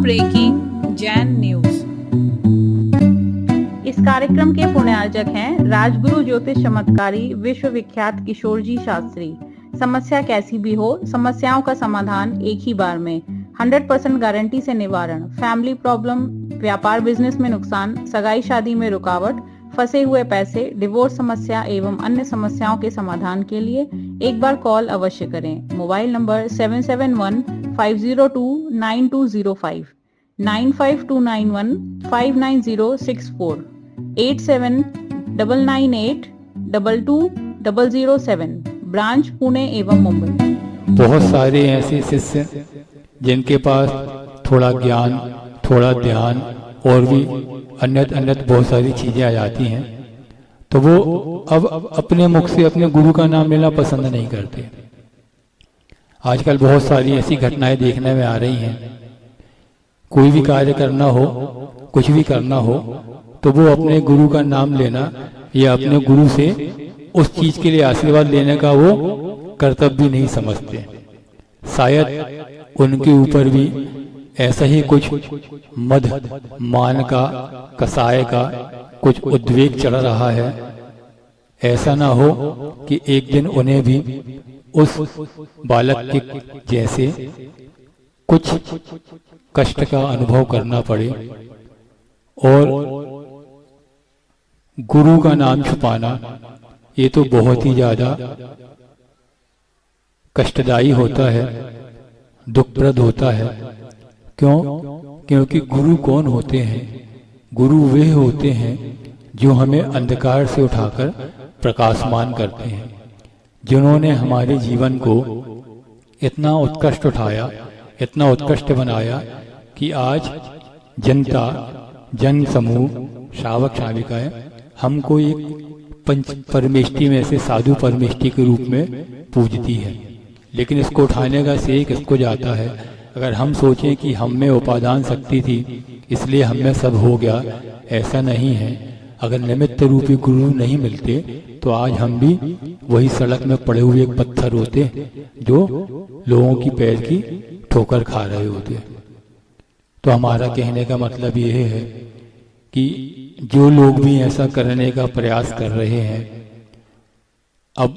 Breaking Jain news. इस कार्यक्रम के पुण्यार्जक हैं राजगुरु ज्योतिष चमत्कारी विश्वविख्यात किशोर जी शास्त्री। समस्या कैसी भी हो, समस्याओं का समाधान एक ही बार में, 100% गारंटी से निवारण। फैमिली प्रॉब्लम, व्यापार बिजनेस में नुकसान, सगाई शादी में रुकावट, फंसे हुए पैसे, डिवोर्स समस्या एवं अन्य समस्याओं के समाधान के लिए एक बार कॉल अवश्य करें। Mobile number 7715029205, 9529159064, 8799822007। ब्रांच पुणे एवं मुंबई। बहुत सारे ऐसे शिष्य जिनके पास थोड़ा ज्ञान, थोड़ा ध्यान और भी अन्य बहुत सारी चीजें आ जाती हैं, तो वो अब अपने मुख से अपने गुरु का नाम लेना पसंद नहीं करते। आजकल बहुत सारी ऐसी घटनाएं देखने में आ रही हैं। कोई भी कार्य करना हो, कुछ भी करना हो, तो वो अपने गुरु का नाम लेना या अपने गुरु से उस चीज के लिए आशीर्वाद लेने का वो कर्तव्य नहीं समझते। शायद उनके ऊपर भी ऐसा ही कुछ मद, मान का, कसाय का कुछ उद्वेग चढ़ रहा है। ऐसा ना हो कि एक दिन उन्हें भी उस बालक के जैसे कुछ कष्ट का अनुभव करना पड़े। और गुरु का नाम छुपाना ये तो बहुत ही ज्यादा कष्टदायी होता है, दुखप्रद होता है। क्यों? क्योंकि गुरु कौन होते हैं? गुरु वे होते हैं जो हमें अंधकार से उठाकर प्रकाशमान करते हैं, जिन्होंने हमारे जीवन को इतना उत्कृष्ट उठाया, इतना उत्कृष्ट बनाया कि आज जनता, जन समूह, श्रावक श्राविकाएं हमको एक पंच परमेष्टि में से साधु परमेष्टि के रूप में पूजती है। लेकिन इसको उठाने का श्रेय किसको जाता है? अगर हम सोचें कि हम में उपादान शक्ति थी इसलिए हम में सब हो गया, ऐसा नहीं है। अगर निमित्त रूपी गुरु नहीं मिलते तो आज हम भी वही सड़क में पड़े हुए एक पत्थर होते जो लोगों की पैर की ठोकर खा रहे होते। तो हमारा कहने का मतलब ये है कि जो लोग भी ऐसा करने का प्रयास कर रहे हैं, अब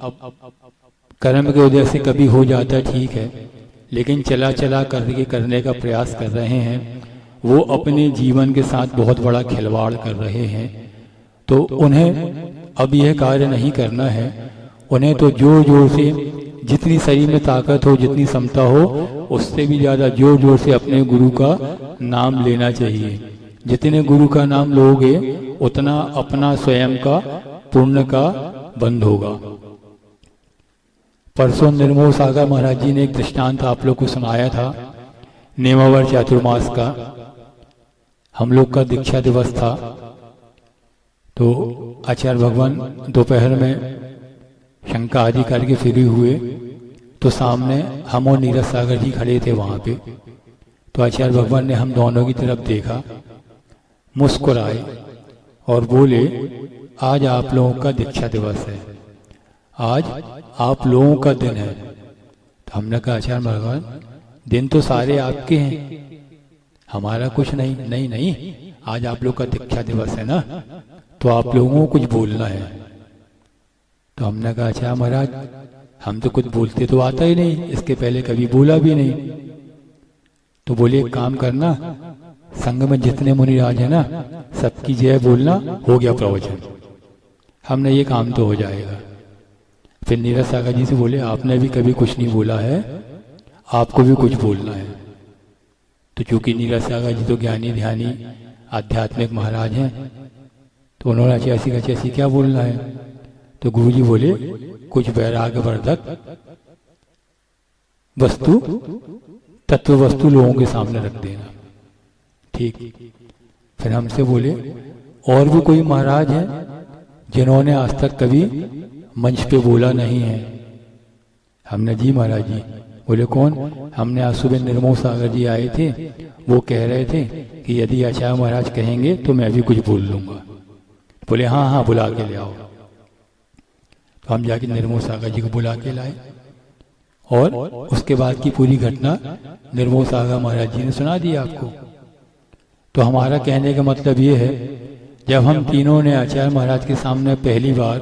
कर्म की वजह से कभी हो जाता ठीक है, लेकिन चला चला करके करने का प्रयास कर रहे हैं, वो अपने जीवन के साथ बहुत बड़ा खिलवाड़ कर रहे हैं। तो उन्हें अब यह कार्य नहीं करना है। उन्हें तो जोर जोर से, जितनी शरीर में ताकत हो, जितनी क्षमता हो, उससे भी ज्यादा जोर जोर से अपने गुरु का नाम लेना चाहिए। जितने गुरु का नाम लोगे उतना अपना स्वयं का पुण्य का बंध होगा। परसों निर्मोह सागर महाराज जी ने एक दृष्टांत आप लोग को सुनाया था, नेमावर चातुर्मास का। हम लोग का दीक्षा दिवस था, तो आचार्य भगवान दोपहर में शंका आदि करके फ्री हुए, तो सामने हम और नीरज सागर जी खड़े थे वहां पे। तो आचार्य भगवान ने हम दोनों की तरफ देखा, मुस्कुराए और बोले, आज आप लोगों का दीक्षा दिवस है, आज आप लोगों का दिन है। तो हमने कहा, आचार्य भगवान दिन तो सारे आपके हैं, हमारा कुछ नहीं। नहीं नहीं, आज आप लोग का दीक्षा दिवस है ना, तो आप लोगों को कुछ बोलना है। तो हमने कहा, अच्छा महाराज हम तो कुछ बोलते तो आता ही नहीं, इसके पहले कभी बोला भी नहीं। तो बोले, एक काम करना, संघ में जितने मुनिराज है ना, सबकी जय बोलना, हो गया प्रवचन। हमने ये काम तो हो जाएगा। फिर नीरज सागर जी से बोले, आपने भी कभी कुछ नहीं बोला है, आपको भी कुछ बोलना है। तो चूंकि नीरज सागर जी तो ज्ञानी ध्यानी आध्यात्मिक महाराज हैं, तो उन्होंने ऐसी क्या बोलना है? तो गुरु जी बोले, कुछ वैराग्यवर्धक वस्तु, तत्व वस्तु लोगों के सामने रख देना। ठीक। फिर हमसे बोले, और भी कोई महाराज हैं जिन्होंने आज तक कभी मंच पे बोला नहीं है? हमने, जी महाराज जी। बोले, कौन? हमने आज सुबह निर्मोह सागर जी आए थे, वो कह रहे थे कि यदि आचार्य महाराज कहेंगे तो मैं भी कुछ बोल लूंगा। बोले, हाँ हाँ बुला के ले आओ। तो हम जाके निर्मोह सागर जी को बुला के लाए और उसके बाद की पूरी घटना निर्मोह सागर महाराज जी ने सुना दी आपको। तो हमारा कहने का मतलब ये है, जब हम तीनों ने आचार्य महाराज के सामने पहली बार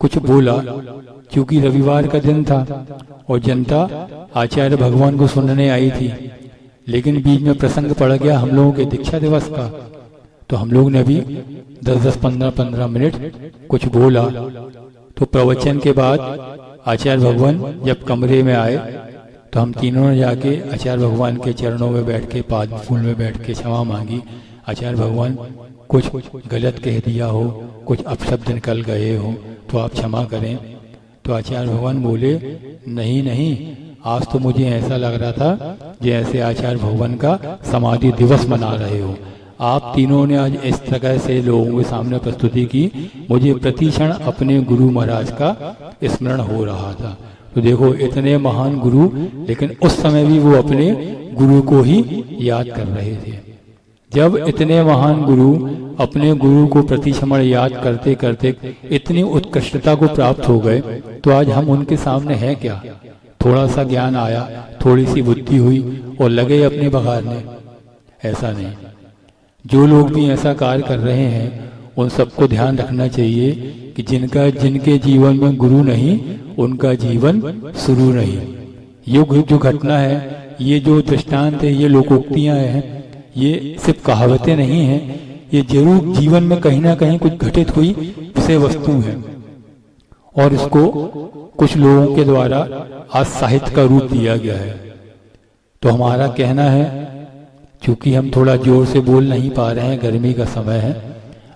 कुछ बोला, क्योंकि रविवार का दिन था और जनता आचार्य भगवान को सुनने आई थी, लेकिन बीच में प्रसंग पड़ गया हम लोगों के दीक्षा दिवस का, तो हम लोग ने अभी 10-10, 15-15 मिनट कुछ बोला। तो प्रवचन के बाद आचार्य भगवान जब कमरे में आए तो हम तीनों ने जाके आचार्य भगवान के चरणों में बैठ के, पाद फूल में बैठ के क्षमा मांगी। आचार्य भगवान कुछ गलत कह दिया हो, कुछ अपशब्द निकल गए हो तो आप क्षमा करें। तो आचार्य भगवान बोले, नहीं नहीं, आज तो मुझे ऐसा लग रहा था जैसे आचार्य भगवान का समाधि दिवस मना रहे हो। आप तीनों ने आज इस तरह से लोगों के सामने प्रस्तुति की, मुझे प्रतिक्षण अपने गुरु महाराज का स्मरण हो रहा था। तो देखो, इतने महान गुरु, लेकिन उस समय भी वो अपने गुरु को ही याद कर रहे थे। जब इतने महान गुरु अपने गुरु को प्रतिक्षण याद करते करते इतनी उत्कृष्टता को प्राप्त हो गए, तो आज हम उनके सामने हैं क्या? थोड़ा सा ज्ञान आया, थोड़ी सी बुद्धि हुई और लगे अपने बघारने, ऐसा नहीं। जो लोग भी ऐसा कार्य कर रहे हैं उन सबको ध्यान रखना चाहिए कि जिनके जीवन में गुरु नहीं, उनका जीवन शुरू नहीं। ये जो घटना है, ये जो दृष्टांत है, ये लोकोक्तियां हैं, ये सिर्फ कहावतें नहीं हैं, ये जरूर जीवन में कहीं ना कहीं कुछ घटित हुई विषय वस्तु है, और इसको कुछ लोगों के द्वारा आज साहित्य का रूप दिया गया है। तो हमारा कहना है, चूंकि हम थोड़ा जोर से बोल नहीं पा रहे हैं, गर्मी का समय है,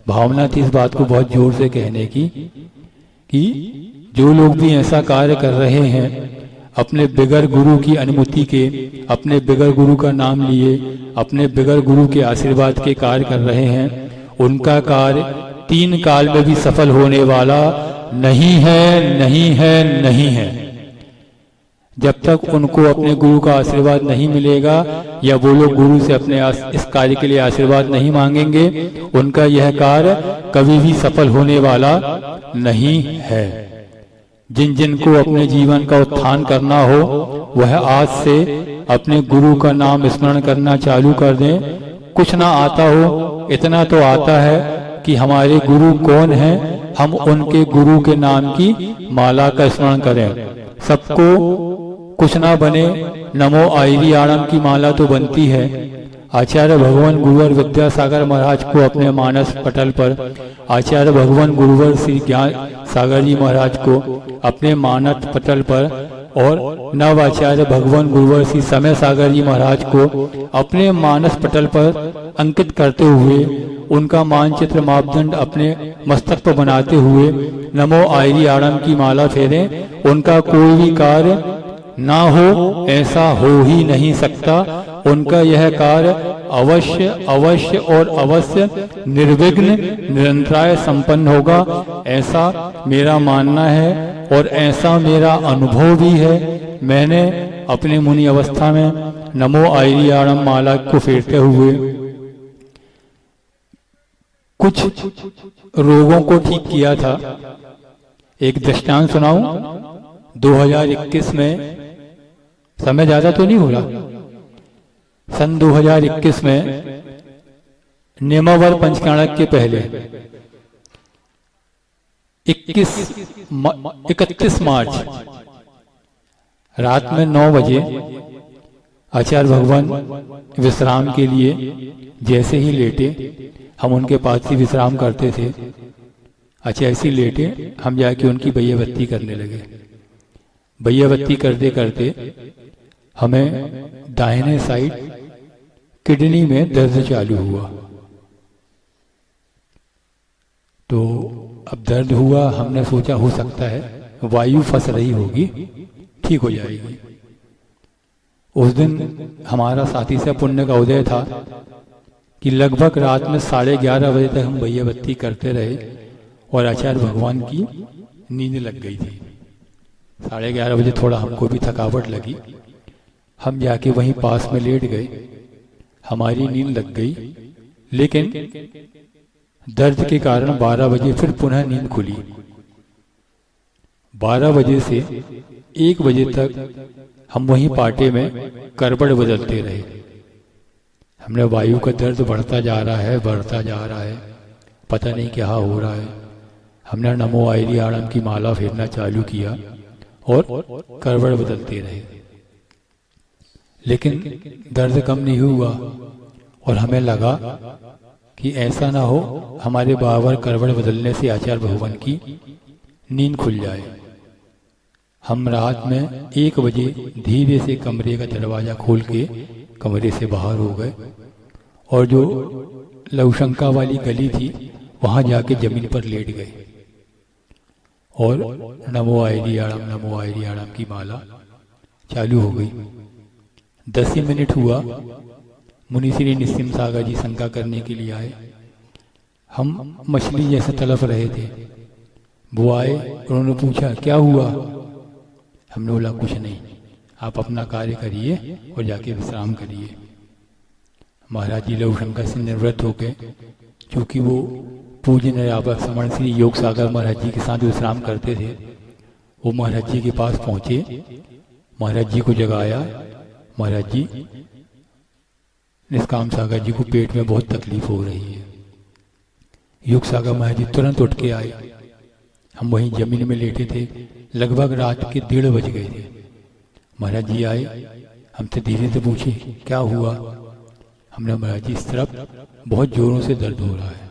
भावना थी इस बात को बहुत जोर से कहने की कि जो लोग भी ऐसा कार्य कर रहे हैं, अपने बिगर गुरु की अनुमति के, अपने बिगर गुरु का नाम लिए, अपने बिगर गुरु के आशीर्वाद के कार्य कर रहे हैं, उनका कार्य 3 काल में भी सफल होने वाला नहीं है, नहीं है, नहीं है। जब तक उनको अपने गुरु का आशीर्वाद नहीं मिलेगा, या वो लोग गुरु से अपने इस कार्य के लिए आशीर्वाद नहीं मांगेंगे, उनका यह कार्य कभी भी सफल होने वाला नहीं है। जिनको अपने जीवन का उत्थान करना हो, वह आज से अपने गुरु का नाम स्मरण करना चालू कर दें। कुछ ना आता हो, इतना तो आता है कि हमारे गुरु कौन हैं, हम उनके गुरु के नाम की माला का स्मरण करें। सबको कुछ ना बने, नमो आईरी आणम की माला तो बनती है। आचार्य भगवान गुरुवर विद्यासागर महाराज को अपने मानस पटल पर, आचार्य भगवान गुरुवर श्री ज्ञान सागर जी महाराज को अपने मानस पटल पर, और नव आचार्य भगवान गुरुवर श्री समय सागर जी महाराज को अपने मानस पटल पर अंकित करते हुए, उनका मानचित्र मापदंड अपने मस्तक पर बनाते हुए नमो आईरी आणम की माला फेरें। उनका कोई भी कार्य ना हो, ऐसा हो ही नहीं सकता। उनका यह कार्य अवश्य अवश्य और अवश्य निर्विघ्न निरंतराय संपन्न होगा, ऐसा मेरा मानना है और ऐसा मेरा अनुभव भी है। मैंने अपनी मुनि अवस्था में नमो आईरी आणम माला को फेरते हुए कुछ रोगों को ठीक किया था। एक दृष्टांत सुनाऊं। 2021 में, समय ज्यादा तो नहीं हो रहा, सन 2021 में नेमावर पंचकाणक के पहले 31 मार्च रात में 9 बजे आचार्य भगवान विश्राम के लिए जैसे ही लेटे, हम उनके पास ही विश्राम करते थे। अच्छा, ऐसे लेटे हम जाके उनकी बैयाबत्ती करने लगे। बैयाबत्ती करते करते हमें दाहिने साइड किडनी में दर्द चालू हुआ। तो अब दर्द हुआ, हमने सोचा हो सकता है वायु फंस रही होगी, ठीक हो जाएगी। उस दिन हमारा साथी से पुण्य का उदय था कि लगभग रात में 11:30 बजे तक हम बैयाबत्ती करते रहे और आचार्य भगवान की नींद लग गई थी। 11:30 बजे थोड़ा हमको भी थकावट लगी, हम जाके वहीं पास में लेट गए, हमारी नींद लग गई। लेकिन दर्द के कारण 12 बजे फिर पुनः नींद खुली। 12 बजे से 1 बजे तक हम वहीं पाटे में करवट बदलते रहे। हमने वायु का दर्द बढ़ता जा रहा है, बढ़ता जा रहा है, पता नहीं क्या हो रहा है। हमने नमो आयरी आड़म की माला फेरना चालू किया और करवट बदलते रहे, लेकिन दर्द कम नहीं हुआ। और हमें लगा कि ऐसा ना हो हमारे बार करवट बदलने से आचार्य भगवान की नींद खुल जाए। हम रात में 1 बजे धीरे से कमरे का दरवाजा खोल के कमरे से बाहर हो गए और जो लवशंका वाली गली थी वहां जाके जमीन पर लेट गए और नमो आयरी आड़म की माला चालू हो गई। 10 ही मिनट हुआ, मुनि श्री निस्सिम सागर जी शंका करने के लिए आए। हम मछली जैसे तड़प रहे थे। वो आए, उन्होंने पूछा क्या हुआ। हमने बोला कुछ नहीं, आप अपना कार्य करिए और जाके विश्राम करिए। महाराज जी लवशंकर से निवृत्त हो गए। क्योंकि वो पूज्य नयापक समण श्री योग सागर महाराज जी के साथ विश्राम करते थे, वो महाराज जी के पास पहुंचे, महाराज जी को जगाया। महाराज जी, निष्काम सागर जी को पेट में बहुत तकलीफ हो रही है। योग सागर महाराज जी तुरंत उठ के आए। हम वहीं जमीन में लेटे थे, लगभग रात के 1:30 बज गए थे। महाराज जी आए, हमसे धीरे से पूछे क्या हुआ। हमने महाराज जी इस तरफ बहुत जोरों से दर्द हो रहा है।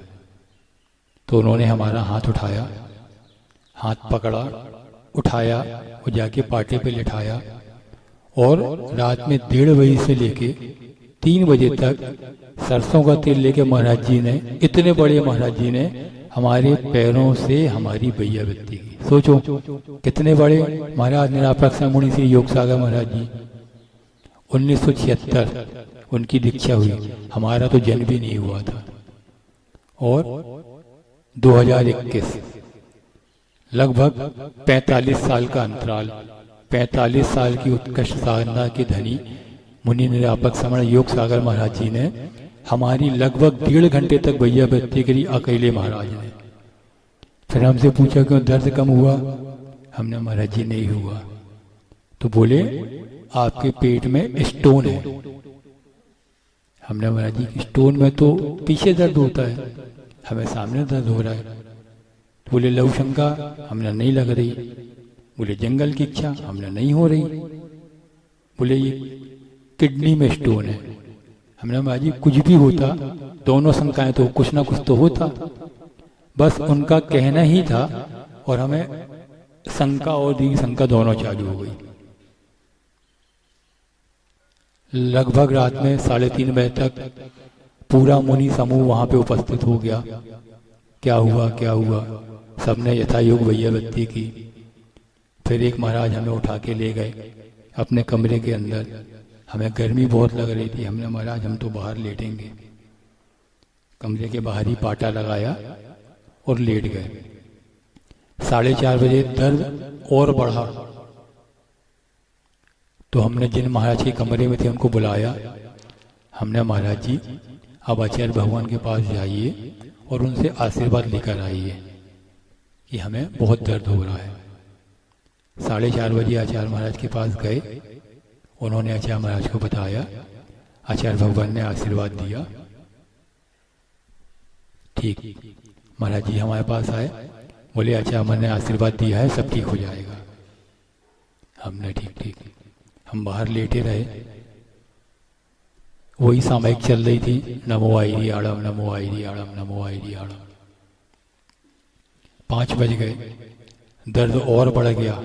तो उन्होंने हमारा हाथ उठाया, हाथ पकड़ा, उठाया और जाके पाटे पे लिटाया और रात में 1:30 बजे से लेके 3 बजे तक सरसों का तेल लेके महाराज जी ने, इतने बड़े महाराज जी ने हमारे पैरों से हमारी बैया व्यक्ति की। सोचो कितने बड़े महाराज निरापक मुनि श्री योग सागर महाराज जी। 1976 उनकी दीक्षा हुई, हमारा तो जन्म भी नहीं हुआ था। और 2021 लगभग 45 साल का अंतराल, 45 साल की उत्कृष्ट साधना के धनी मुनि निरापक समण योग सागर महाराज जी ने हमारी लगभग 1.5 घंटे तक भैया व्यक्ति करी अकेले महाराज ने। फिर हमसे पूछा क्यों दर्द कम हुआ। हमने महाराज जी नहीं हुआ। तो बोले आपके पेट में स्टोन है। हमने महाराज जी की स्टोन में तो पीछे दर्द होता है, हमें सामने दर्द हो रहा है। तो बोले लवशंका, हमने नहीं लग रही। बोले जंगल की इच्छा, हमने नहीं हो रही। बोले ये किडनी में स्टोन है। हमने महाराज जी कुछ भी होता, दोनों शंकाएं तो कुछ ना कुछ तो होता, बस उनका कहना ही था और हमें शंका और दीर्घ शंका दोनों चालू हो गई। लगभग रात में 3:30 बजे तक पूरा मुनि समूह वहां पे उपस्थित हो गया। क्या हुआ क्या हुआ, सबने यथायोग भैया व्यक्ति की। फिर एक महाराज हमें उठा के ले गए अपने कमरे के अंदर। हमें गर्मी बहुत लग रही थी। हमने महाराज हम तो बाहर लेटेंगे। कमरे के बाहर ही पाटा लगाया और लेट गए। 4:30 बजे दर्द और बढ़ा तो हमने जिन महाराज के कमरे में थे उनको बुलाया। हमने महाराज जी अब आचार्य भगवान के पास जाइए और उनसे आशीर्वाद लेकर आइए कि हमें बहुत दर्द हो रहा है। 4:30 बजे आचार्य महाराज के पास गए। उन्होंने आचार्य महाराज को बताया। आचार्य भगवान ने आशीर्वाद दिया। ठीक, महाराज जी हमारे पास आए, बोले आचार्य महाराज ने आशीर्वाद दिया है, सब ठीक हो जाएगा। हमने ठीक। हम बाहर लेटे रहे। वही सामयिक चल रही थी, नमो आयरी आड़म नमो आयरी आड़म नमो आयरी आड़म। 5 बज गए, दर्द और बढ़ गया।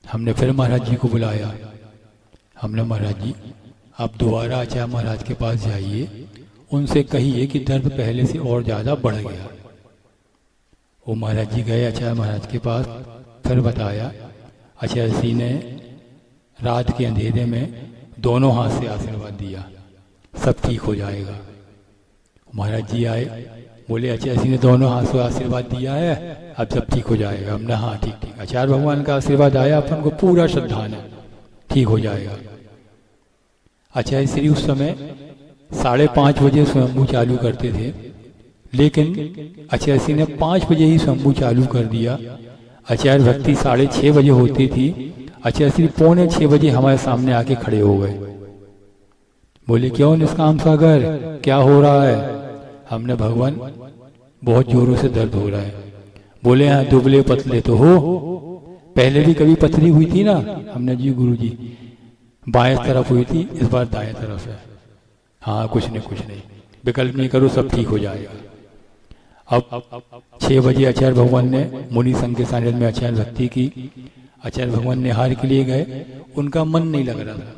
हमने फिर महाराज जी को बुलाया। हमने महाराज जी आप दोबारा आचार्य महाराज के पास जाइए, उनसे कहिए कि दर्द पहले से और ज्यादा बढ़ गया। वो महाराज जी गए आचार्य महाराज के पास, फिर बताया। आचार्य जी ने रात के अंधेरे में दोनों हाथ से आशीर्वाद दिया, सब ठीक हो जाएगा। महाराज जी आए, बोले आचार्य जी ने दोनों हाथ से आशीर्वाद दिया है, अब सब ठीक हो जाएगा। हमने हाँ ठीक। आचार्य भगवान का आशीर्वाद आया, अपन को पूरा श्रद्धा है, ठीक हो जाएगा। आचार्य श्री उस समय 5:30 बजे स्वयंभू चालू करते थे, लेकिन आचार्य श्री ने 5 बजे ही स्वयंभू चालू कर दिया। आचार्य भक्ति 6:30 बजे होती थी। आचार्य श्री 5:45 बजे हमारे सामने आके खड़े हो गए। बोले क्यों निष्काम सागर, क्या हो रहा है? हमने भगवान बहुत जोरों से दर्द हो रहा है। बोले हाँ दुबले पतले तो हो, पहले भी कभी पथरी हुई थी ना? हमने जी गुरु जी बाएं तरफ हुई थी, इस बार दाएं तरफ है। हाँ कुछ नहीं, विकल्प नहीं करो, सब ठीक हो जाएगा। अब 6 बजे आचार्य भगवान ने मुनि संघ के सानिध्य में आचार्य भक्ति की। आचार्य भगवान निहार के लिए गए, उनका मन नहीं लग रहा था।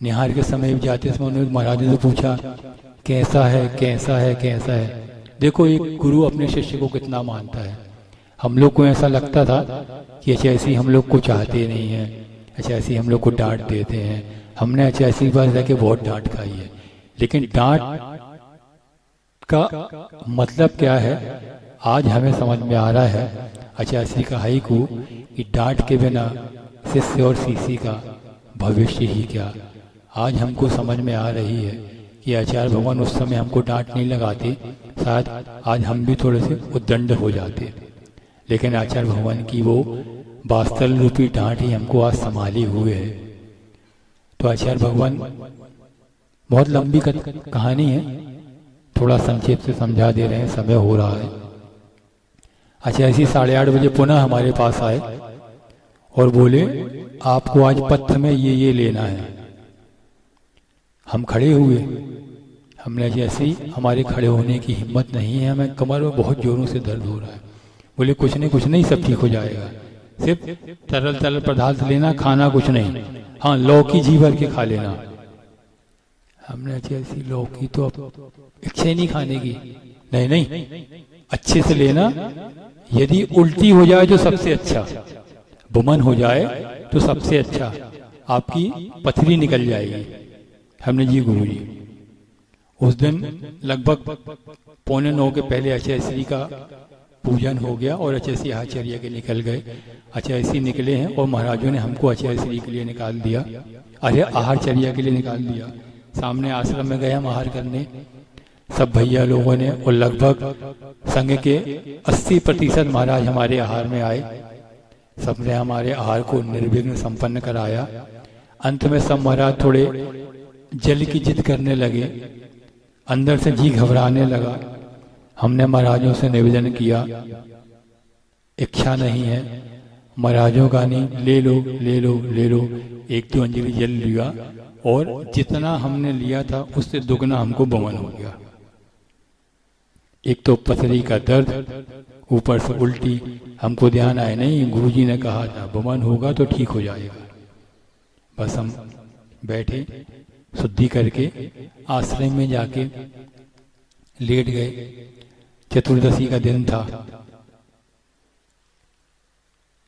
निहार के समय भी जाते समय उन्होंने महाराज से पूछा कैसा है कैसा है कैसा है। देखो एक गुरु अपने शिष्य को कितना मानता है। हम लोग को ऐसा लगता था कि अच्छा ऐसी हम लोग को चाहते नहीं है, अच्छा ऐसी हम लोग को डांट देते हैं। हमने अच्छा ऐसी बात रह के बहुत डांट खाई है, लेकिन डांट का मतलब क्या है आज हमें समझ में आ रहा है। अच्छा ऐसी कहाई को कि डांट के बिना शिष्य और शिष्य का भविष्य ही क्या। आज हमको समझ में आ रही है कि आचार्य भगवान उस समय हमको डांट नहीं लगाते, शायद आज हम भी थोड़े से उद्दंड हो जाते। लेकिन आचार्य भगवान की वो वात्सल रूपी डांट ही हमको आज संभाली हुए है। तो आचार्य भगवान बहुत लंबी कहानी है, थोड़ा संक्षेप से समझा दे रहे हैं, समय हो रहा है। अच्छा ऐसी 8:30 बजे पुनः हमारे पास आए और बोले आपको आज पत्र में ये लेना है। हम खड़े हुए, हमने जैसे ही हमारे खड़े होने की हिम्मत नहीं है, हमें कमर में बहुत जोरों से दर्द हो रहा है। बोले कुछ नहीं सब ठीक हो जाएगा, सिर्फ तरल पदार्थ लेना, खाना कुछ नहीं, हाँ लौकी जी भर के खा लेना। हमने ऐसी लौकी तो अब इच्छा ही नहीं खाने की। नहीं अच्छे से लेना, यदि उल्टी हो जाए तो सबसे अच्छा, बुमन हो जाए तो सबसे अच्छा, आपकी पथरी निकल जाएगी। हमने जी गुरु जी उस दिन लगभग 8:45 के पहले आचार्य का पूजन हो गया और आचार्य आचार्य के निकल गए। आचार्य निकले हैं और महाराजों ने हमको आचार्य के लिए निकाल दिया, अरे आहारचर्या के लिए निकाल दिया। सामने आश्रम में गए हम आहार करने, सब भैया लोगों ने, और लगभग संघ के 80% महाराज हमारे आहार में आए। सबने हमारे आहार को निर्विघ्न संपन्न कराया। अंत में सब महाराज थोड़े जल की जिद करने लगे, अंदर से जी घबराने लगा। हमने महाराजों से निवेदन किया, इच्छा नहीं है, महाराजों का नहीं, ले लो। 1-2 अंजलि जल लिया और जितना हमने लिया था उससे दुगना हमको बमन हो गया। एक तो पथरी का दर्द, ऊपर से उल्टी। हमको ध्यान आया नहीं, गुरुजी ने कहा था बमन होगा तो ठीक हो जाएगा। बस हम बैठे, शुद्धि करके आश्रम में जाके लेट गए। चतुर्दशी का दिन था।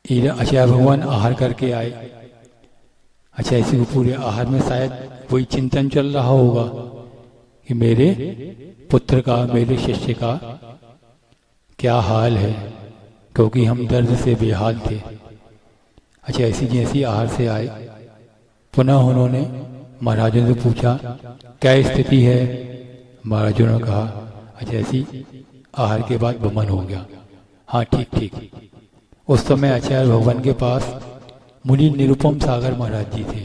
आचार्य भगवान आहार करके आए। अच्छा इसी को पूरे आहार में शायद कोई चिंतन चल रहा होगा कि मेरे पुत्र का, मेरे शिष्य का क्या हाल है, क्योंकि हम दर्द से बेहाल थे। अच्छा ऐसी जैसी आहार से आए, पुनः उन्होंने महाराजों से पूछा क्या स्थिति है। महाराजों ने कहा अच्छा ऐसी आहार के बाद बमन हो गया। हाँ ठीक। उस समय आचार्य भगवान के पास मुनि निरुपम सागर महाराज जी थे।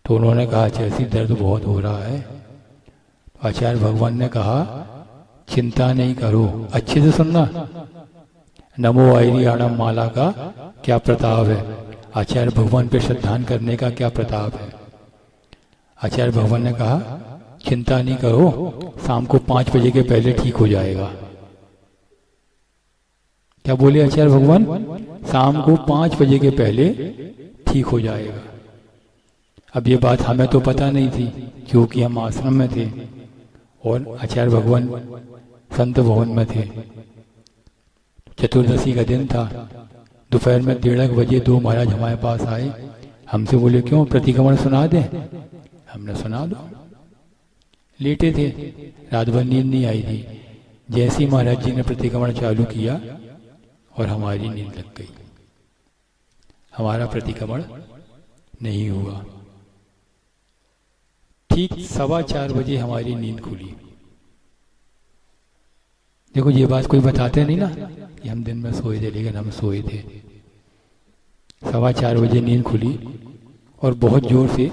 तो उन्होंने कहा अच्छा ऐसी दर्द बहुत हो रहा है। आचार्य भगवान ने कहा चिंता नहीं करो, अच्छे से सुनना, नमो आयरियाणम माला का क्या प्रताप है, आचार्य भगवान पे श्रद्धान करने का क्या प्रताप है। आचार्य भगवान ने कहा चिंता नहीं करो, शाम को 5 बजे के पहले ठीक हो जाएगा। क्या बोले आचार्य भगवान? शाम को 5 बजे के पहले ठीक हो जाएगा। अब ये बात हमें तो पता नहीं थी क्योंकि हम आश्रम में थे और आचार्य भगवान संत भवन में थे। चतुर्दशी का दिन था। दोपहर में 1:30 बजे 2 महाराज हमारे पास आए। हमसे बोले क्यों प्रतिक्रमण सुना दें? हमने सुना दो। लेटे थे, रात भर नींद नहीं आई थी। जैसे ही महाराज जी ने प्रतिक्रमण चालू किया और हमारी नींद लग गई, हमारा प्रतिक्रमण नहीं हुआ। ठीक 4:15 बजे हमारी नींद खुली। देखो ये बात कोई बताते नहीं ना कि हम दिन में सोए थे, लेकिन हम सोए थे। 4:15 बजे नींद खुली और बहुत जोर से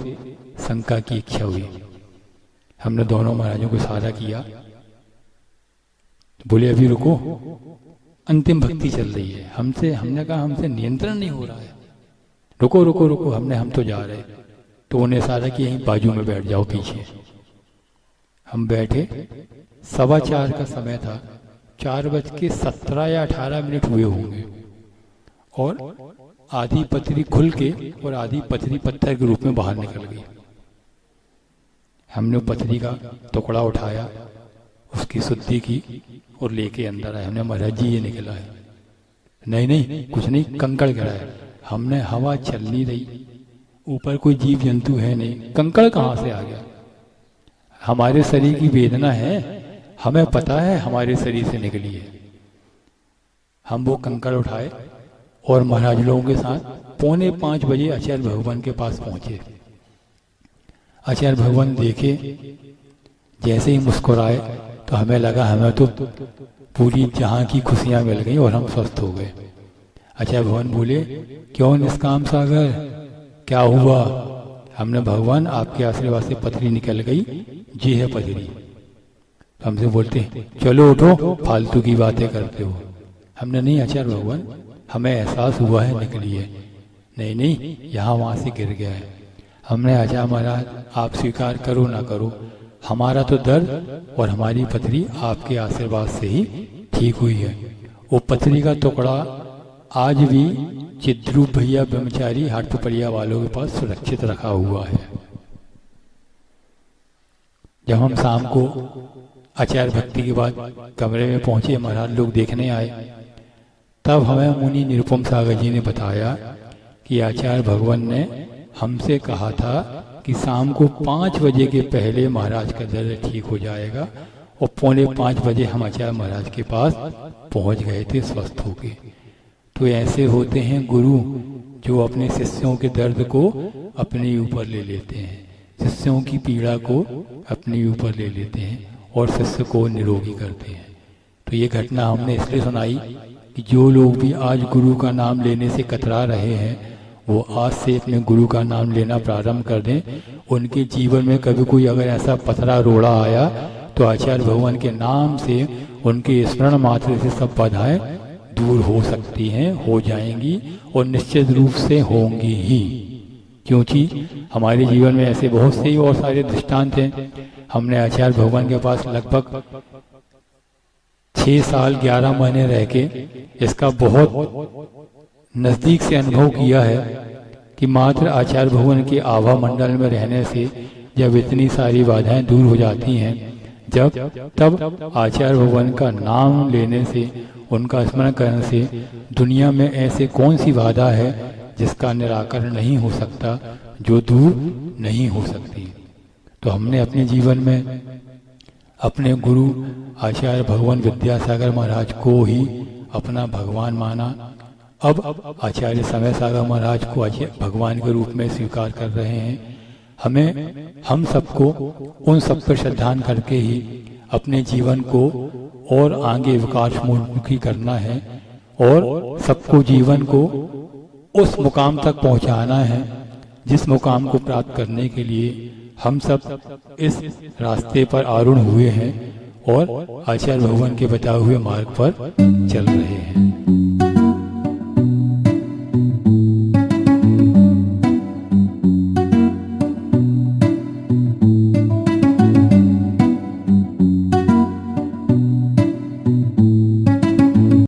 शंका की इच्छा हुई। हमने दोनों महाराजों को इशारा किया, बोले अभी रुको, अंतिम भक्ति चल रही है। हमने कहा हमसे नियंत्रण नहीं हो रहा है, रुको रुको रुको, हम तो जा रहे। तो उन्हें इशारा कि यहीं बाजू में बैठ जाओ पीछे। हम बैठे, 4:15 का समय था, 4:17 या 18 हुए होंगे, और आधी पथरी खुल के और आधी पथरी पत्थर के रूप में बाहर निकल गई। हमने पथरी का टुकड़ा उठाया, उसकी शुद्धि की और लेके अंदर आए। हमने महाराज जी ये निकला है। नहीं नहीं कुछ नहीं, कंकड़ गिरा है। हमने, हवा चल नहीं रही, ऊपर कोई जीव जंतु है नहीं, कंकड़ कहाँ से आ गया? हमारे शरीर की वेदना है, हमें पता है हमारे शरीर से निकली है। हम वो कंकड़ उठाए और महाराज लोगों के साथ 4:45 बजे आचार्य भगवान के पास पहुंचे। आचार्य भगवान देखे, जैसे ही मुस्कुराए तो हमें लगा हमें तो पूरी जहां की खुशियां मिल गई और हम स्वस्थ हो गए। आचार्य भगवान बोले, क्यों निष्काम सागर, क्या हुआ? हमने, भगवान आपके आशीर्वाद से पथरी निकल गई, जी है पथरी। तो हमसे बोलते, चलो उठो, फालतू की बातें करते हो। हमने, नहीं आचार्य भगवान, हमें एहसास हुआ है निकली है। नहीं नहीं, यहाँ वहाँ से गिर गया है। हमने, आचार्य महाराज आप स्वीकार करो ना करो, हमारा तो दर्द और हमारी पथरी आपके आशीर्वाद से ही ठीक हुई है। वो पथरी का टुकड़ा आज भी चिद्रूप भैया ब्रह्मचारी हाटपिपलिया वालों के पास सुरक्षित रखा हुआ है। जब हम शाम को आचार्य भक्ति के बाद कमरे में पहुंचे, महाराज लोग देखने आए, तब हमें मुनि निरुपम सागर जी ने बताया कि आचार्य भगवान ने हमसे कहा था कि शाम को 5 बजे के पहले महाराज का दर्द ठीक हो जाएगा, और 4:45 बजे हम आचार्य महाराज के पास पहुंच गए थे स्वस्थ होके। तो ऐसे होते हैं गुरु जो अपने शिष्यों के दर्द को अपने ऊपर ले लेते हैं, शिष्यों की पीड़ा को अपने ऊपर ले लेते हैं और शिष्य को निरोगी करते हैं। तो ये घटना हमने इसलिए सुनाई कि जो लोग भी आज गुरु का नाम लेने से कतरा रहे हैं, वो आज से अपने गुरु का नाम लेना प्रारंभ कर दें। उनके जीवन में कभी कोई अगर ऐसा पथरा रोड़ा आया तो आचार्य भगवान के नाम से उनके स्मरण मात्र से सब बाधाएं दूर हो सकती हैं, हो जाएंगी और निश्चित रूप से होंगी ही। क्योंकि हमारे जीवन में ऐसे बहुत से और सारे दृष्टांत हैं। हमने आचार्य भगवान के पास लगभग 6 साल 11 महीने रह के इसका बहुत नजदीक से अनुभव किया है कि मात्र आचार्य भगवान के आभा मंडल में रहने से जब इतनी सारी बाधाएं दूर हो जाती हैं, तब आचार्य भगवान का नाम लेने से, उनका स्मरण करने से दुनिया में ऐसे कौन सी बाधा है जिसका निराकरण नहीं हो सकता, जो दूर नहीं हो सकती। तो हमने अपने जीवन में अपने गुरु आचार्य भगवान विद्यासागर महाराज को ही अपना भगवान माना। अब आचार्य समय सागर महाराज को भगवान के रूप में स्वीकार कर रहे हैं। हम सबको उन सब पर श्रद्धान करके ही अपने जीवन को और आगे विकासोन्मुखी करना है और सबको जीवन को उस मुकाम तक पहुंचाना है जिस मुकाम को प्राप्त करने के लिए हम सब इस रास्ते पर आरूढ़ हुए हैं और आचार्य भगवान के बताए हुए मार्ग पर चल रहे हैं।